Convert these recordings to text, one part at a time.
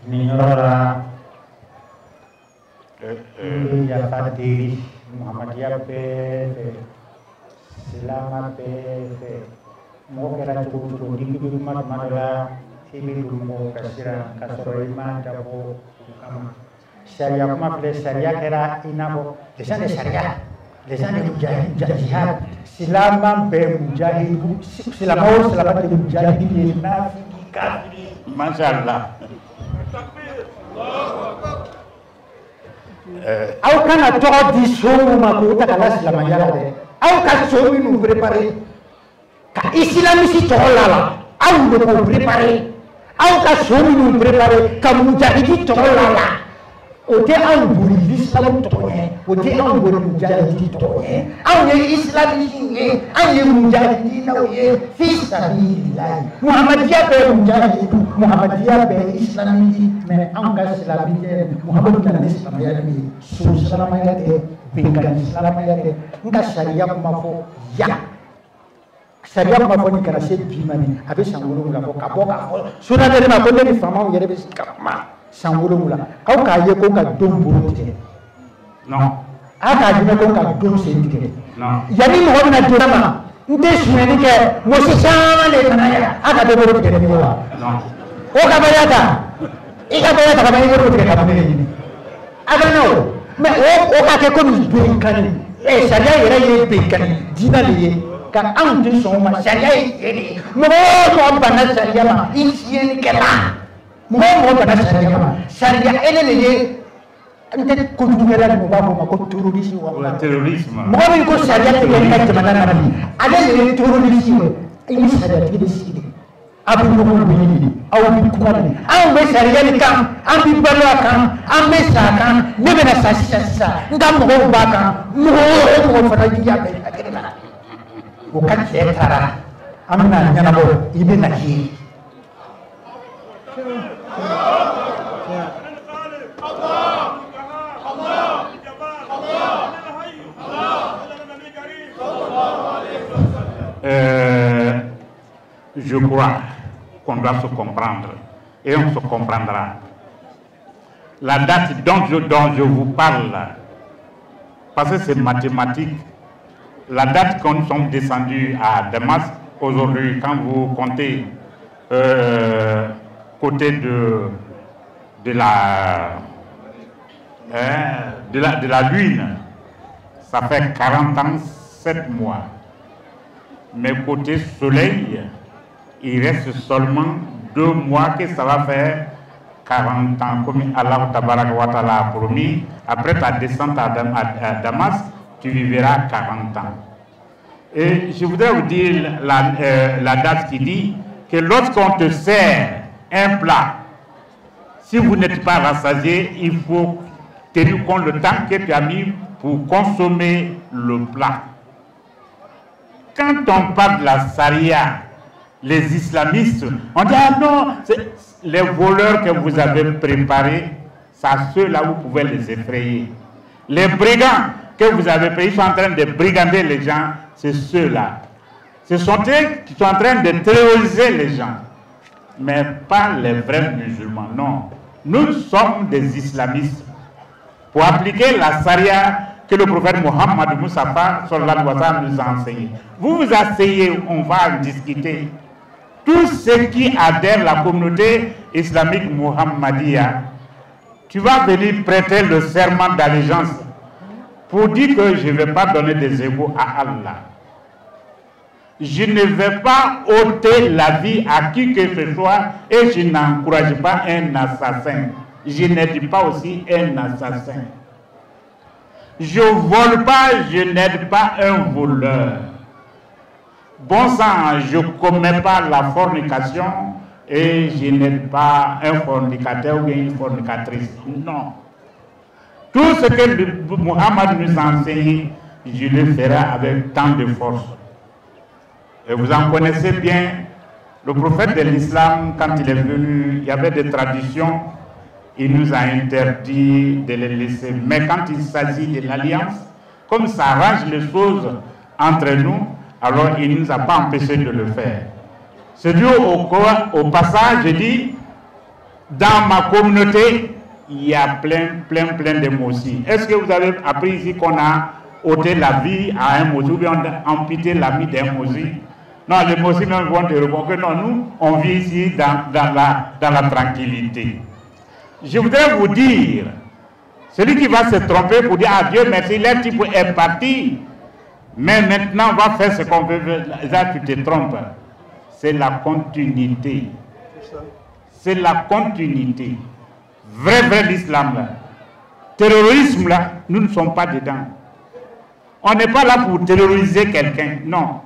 Ninyora ya Fadi Muhammadiyya pe Silama pe mo kera cukup di umat madura hibi dumbo kasira kasoroima jabo kama syariah mafle syariah kera inabo desane syariah desane jihad Silama pe mujahid selama di mujahid nafiki kafiri masyaallah aw kana tɔgɔ di sow ma k'o ta ka la silamɛya la dɛ aw ka so minnu préparé ka islamisi tɔgɔ la la aw de k'o préparé aw ka so minnu préparé ka mujahidi tɔgɔ la la o tɛ anw boli l'islam tɔgɔ ye o tɛ anw boli mujahidi tɔgɔ ye anw ye islamisiw ye anw ye mujahidinaw ye fi sabilillahi muhamadiya bɛ mujahidu muhamadiya bɛ islamisi mais anw ka silamɛya muhamadu nana ni silamɛya min ye so silamɛya tɛ bɛnkanni silamɛya tɛ n ka sariya kuma fɔ ya sariya kuma fɔ ni kana se bi ma ni a bɛ san 7 bɔ ka bɔ k'a fɔ sunadɛ ma ko ne ni faamaw yɛrɛ bɛ sigi ka kuma san 7 aw k'a ye ko ka don bolo tigɛ non aw k'a jumɛn ko ka don sen tigɛ yanni mɔgɔ bɛna donna ma n tɛ sonyɛni kɛ muso caman de kana yan aw ka don bolo tigɛ ne wa o ka baliya ta i ka baliya ta ka ban i bolo tigɛ ka ban ne ɲini a bɛ n'o mais o ka kɛ komi bɛnkanni sariya yɛrɛ ye bɛnkanni diinɛ de ye ka anw tɛ sɔn o ma sariya ye tiɲɛ de ye mɔgɔ o mɔgɔ banna sariya ma i tiɲɛnikɛla mɔgɔ o mɔgɔ banna sariya ma sariya ele de ye n tɛ kojugukɛla de b'a fɔ o ma ko terrorisme mɔgɔ min ko sariya tigɛ i ka jamana na bi ale de ye terrorisme ye i ni sariyatigi de sigi de aw bɛ ɲɔgɔn wele de aw bɛ kuma de anw bɛ sariya nin kan an bɛ balo a kan an bɛ sa a kan ne bɛna sa sisan n ka mɔgɔw b'a kan mɔgɔ o mɔgɔ fana y'a bɛɛ hakili la o ka cɛ taara an bɛna ɲɛnabɔ i bɛ na ye. Je crois qu'on doit se comprendre et on se comprendra. La date dont je vous parle, parce que c'est mathématique, la date quand nous sommes descendus à Damas, aujourd'hui, quand vous comptez côté de la lune, ça fait 40 ans, 7 mois. Mais côté soleil, il reste seulement 2 mois que ça va faire 40 ans, comme Allah Tabaraka wa Ta'ala a promis. Après ta descente à Damas, tu vivras 40 ans. Et je voudrais vous dire la date qui dit que lorsqu'on te sert un plat, si vous n'êtes pas rassasié, il faut tenir compte le temps que tu as mis pour consommer le plat. Quand on parle de la Sharia, les islamistes, on dit ah non, les voleurs que vous avez préparés, ça ceux-là vous pouvez les effrayer. Les brigands que vous avez payés, ils sont en train de brigander les gens, c'est ceux-là. Ce sont eux qui sont en train de terroriser les gens, mais pas les vrais musulmans, non. Nous sommes des islamistes. Pour appliquer la Sharia que le prophète Mohammed Moustapha sallallahu alayhi wa sallam nous a enseigné. Vous vous asseyez, on va en discuter. Tous ceux qui adhèrent à la communauté islamique Mohammedia, tu vas venir prêter le serment d'allégeance pour dire que je ne vais pas donner des égaux à Allah. Je ne vais pas ôter la vie à qui que ce soit et je n'encourage pas un assassin. Je n'aide pas aussi un assassin. Je ne vole pas, je n'aide pas un voleur. Bon sang, je ne commets pas la fornication et je n'aide pas un fornicateur ou une fornicatrice. Non. Tout ce que Mohammed nous a enseigné, je le ferai avec tant de force. Et vous en connaissez bien, le prophète de l'islam, quand il est venu, il y avait des traditions, il nous a interdit de les laisser. Mais quand il s'agit de l'alliance, comme ça arrange les choses entre nous, alors il ne nous a pas empêché de le faire. C'est dû au passage, je dis, dans ma communauté, il y a plein de Mossis. Est-ce que vous avez appris ici qu'on a ôté la vie à un Mossi ou bien on a amputé la vie d'un Mossi? Non, les Mossis même vont te répondre que non, nous, on vit ici dans la tranquillité. Je voudrais vous dire, celui qui va se tromper pour dire ah Dieu merci, l'un type est parti, mais maintenant on va faire ce qu'on veut. Là, tu te trompes. C'est la continuité. C'est la continuité. Vrai l'islam là. Terrorisme là, nous ne sommes pas dedans. On n'est pas là pour terroriser quelqu'un, non.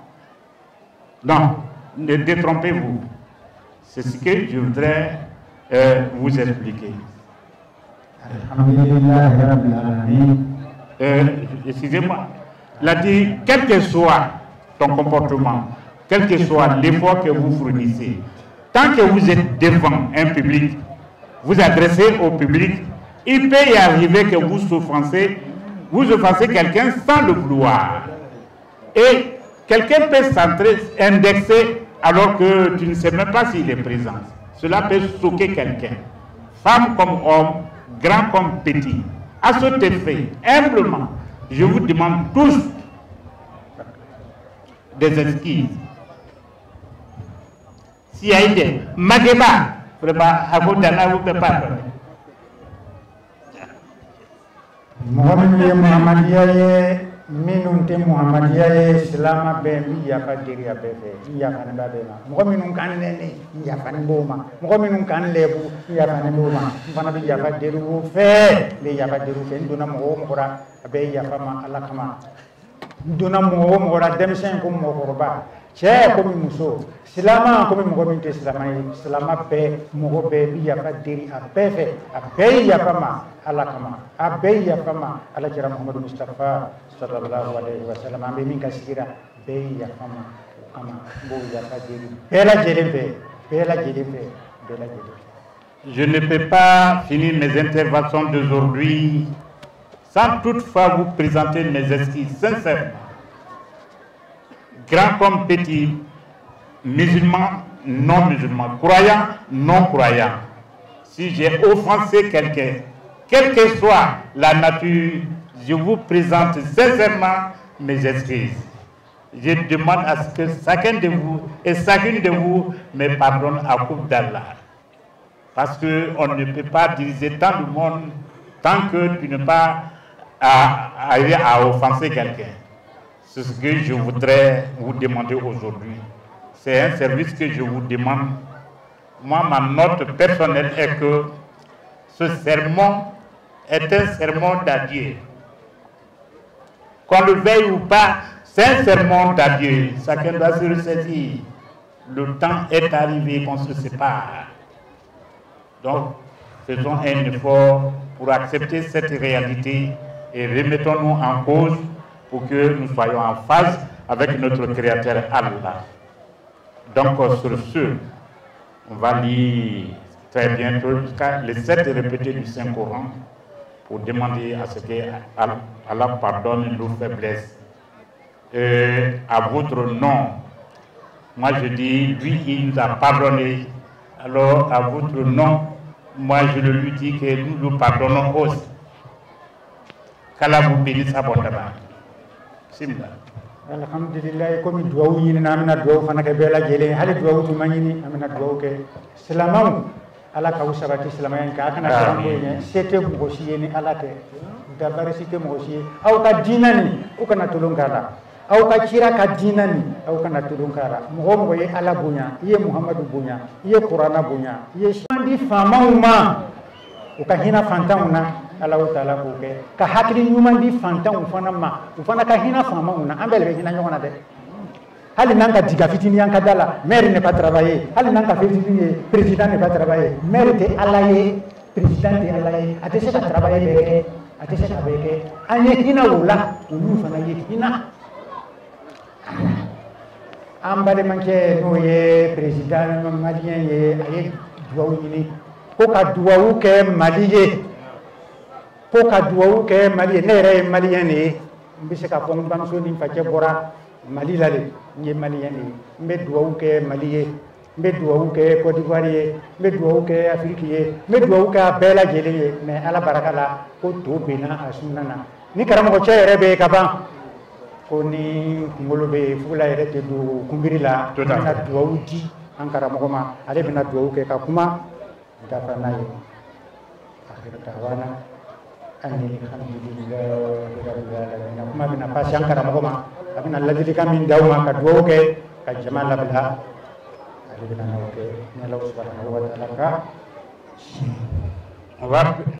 Non, ne détrompez-vous. C'est ce que je voudrais vous expliquer. Excusez-moi. Il a dit, quel que soit ton comportement, quel que soit l'effort que vous fournissez, tant que vous êtes devant un public, vous adressez au public, il peut y arriver que vous offensez quelqu'un sans le vouloir. Et quelqu'un peut indexer alors que tu ne sais même pas s'il est présent. Cela peut choquer quelqu'un. Femme comme homme, grand comme petit. À cet effet, humblement, je vous demande tous des excuses. Si y a été Mageba, à vous d'Allah, vous ne pouvez pas. minun te Muhammadiya ye silama bɛɛ mi yafa deriya bɛɛ fɛ n yafa ni ba bɛɛ ma mɔgɔ minnu kan nɛni n yafa ni b'o ma mɔgɔ minnu kan lɛbu n yafa ni b'o ma n fana bɛ yafa deriw fɛ n bɛ yafa deriw fɛ n donna mɔgɔ o mɔgɔ la a bɛ yafa ma Ala kama n donna mɔgɔ o mɔgɔ la denmisɛn ko mɔgɔkɔrɔba cɛ komi muso silama komi mɔgɔ min tɛ silama ye silama bɛɛ mɔgɔ bɛɛ bɛ yafa deri a bɛɛ fɛ a bɛɛ yafa ma Ala kama a bɛɛ yafa ma Ala kira Muhammadu Mustafa sallallahu alaihi wasallam an bɛ min ka sigira bɛɛ yafa ma o kama n b'o yafa deri bɛɛ lajɛlen fɛ bɛɛ lajɛlen fɛ bɛɛ lajɛlen fɛ. Je ne peux pas finir mes interventions d'aujourd'hui sans toutefois vous présenter mes excuses sincèrement. Grand comme petit, musulman, non musulman, croyant, non croyant. Si j'ai offensé quelqu'un, quelle que soit la nature, je vous présente sincèrement mes excuses. Je demande à ce que chacun de vous et chacune de vous me pardonne à cause d'Allah. Parce qu'on ne peut pas diriger tant le monde tant que tu n'es pas arrivé à offenser quelqu'un. C'est ce que je voudrais vous demander aujourd'hui. C'est un service que je vous demande. Moi, ma note personnelle est que ce sermon est un sermon d'adieu. Qu'on le veuille ou pas, c'est un sermon d'adieu. Chacun doit se ressaisir. Le temps est arrivé qu'on se sépare. Donc, faisons un effort pour accepter cette réalité et remettons-nous en cause pour que nous soyons en phase avec notre Créateur Allah. Donc, sur ce, on va lire très bientôt jusqu'à les 7 répétés du Saint-Coran pour demander à ce que Allah pardonne nos faiblesses. À votre nom, moi je dis, lui il nous a pardonné, alors à votre nom, moi je lui dis que nous nous pardonnons aussi. Qu'Allah vous bénisse abondamment. Alhamdulillah, comme duwawu ɲini na an bɛna duwawu fana kɛ bɛɛ lajɛlen hali duwawu tun ma ɲini an bɛna duwawu kɛ silamɛw Ala k'aw sabati silamɛya in kan a kana karamɔgɔ ye se tɛ mɔgɔ si ye ni Ala tɛ dabari si tɛ mɔgɔ si ye aw ka diinɛ nin u kana tulon k'a la aw ka kira ka diinɛ nin aw kana tulon k'a la mɔgɔ o mɔgɔ ye Ala bonya i ye Muhamadu bonya i ye Kurana bonya i ye di faamaw ma u ka hinɛ fantanw na Ala Ta'ala k'o kɛ ka hakili ɲuman di fantanw fana ma u fana ka hinɛ faamaw na an bɛɛ de bɛ hinɛ ɲɔgɔn na dɛ hali n'an ka diga fitinin y'an ka da la maire n'est pas travailler hali n'an ka fitinin ye président n'est pas travailler maire tɛ Ala ye président tɛ Ala ye a tɛ se ka travailler bɛɛ kɛ a tɛ se ka bɛɛ kɛ an ye hinɛ o la olu fana ye hinɛ an balimakɛ n'o ye président malien ye a ye duwawu ɲini ko ka duwawu kɛ Mali ye ko ka duwawu kɛ Mali ye ne yɛrɛ ye malien de ye n bɛ se k'a fɔ n bamuso ni n facɛ bɔra Mali la de n ye malien de ye n bɛ duwawu kɛ Mali ye n bɛ dugawu kɛ Côte d'Ivoire ye n bɛ dugawu kɛ Afrique ye n bɛ dugawu kɛ a bɛɛ lajɛlen ye mais ala barika la ko to benna a sunna na ni karamɔgɔ cɛ yɛrɛ bɛ ka ban ko ni kunkolo bɛ fugula yɛrɛ tɛ don kunbiri la an bɛna dugawu di an karamɔgɔ ma ale bɛna dugawu kɛ ka kuma dafa n'a ye akhiru da'wana ani alhamdulillahi rabbil alamin kuma bɛna pasi an karamɔgɔ ma a bɛna ladilikan min d'aw ma ka dugawu kɛ ka jama labila ale bɛna n'aw kɛ ni Alahu subhanahu wa ta'ala ka